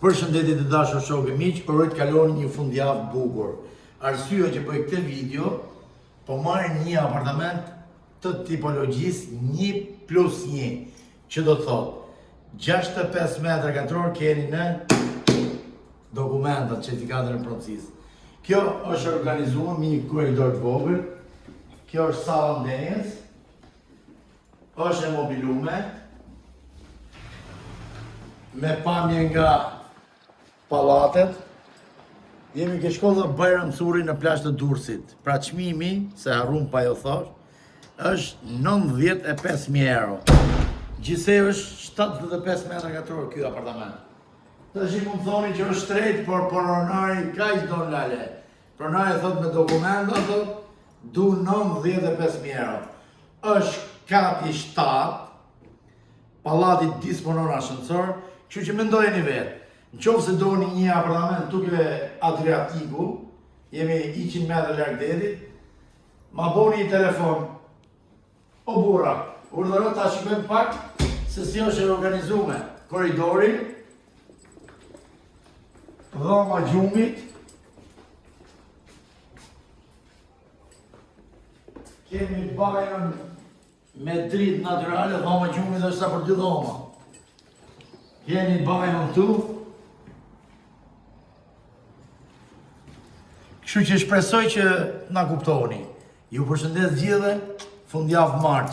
Përshëndetje të dashur shokë miq, uroj të kaloni një fundjavë bukur. Arsyeja që bëj këtë video, po marr një apartament të tipologjisë 1+1, që do të thotë 65 metra katror keni në dokumentat, certifikatën e pronësisë. Kjo është organizuar me një korridor të vogël. Kjo është salla ndenjes. Është e mobiluar me pamje nga pallatet. Jemi ke shkolla Bajram Suri në plazh të Durrësit. Pra çmimi, se harrum pa jo thash, është 95.000 euro. Gjithsej është 75 metra katror ky apartament. Tash mund të thoni që është shtrejt, por pronari kaq don lale. Pronari thot me dokumenta thot du 95.000 euro. Është kati 7, pallati disponon ascensor, kështu që mendojeni vetë. Në qoftë se doni një apartament tuke Adriatiku, jemi 100 metra larg detit, ma boni një telefon. O burra, urdhëro ta shikojmë pak se si është organizuar korridori, dhoma gjumit. Kemi bajën me dritë natyrale, dhoma gjumit është sa për 2 dhoma. Keni bajën këtu. Kështu që shpresoj që na kuptoni. Ju përshëndes gjithëve, fundjavë martë.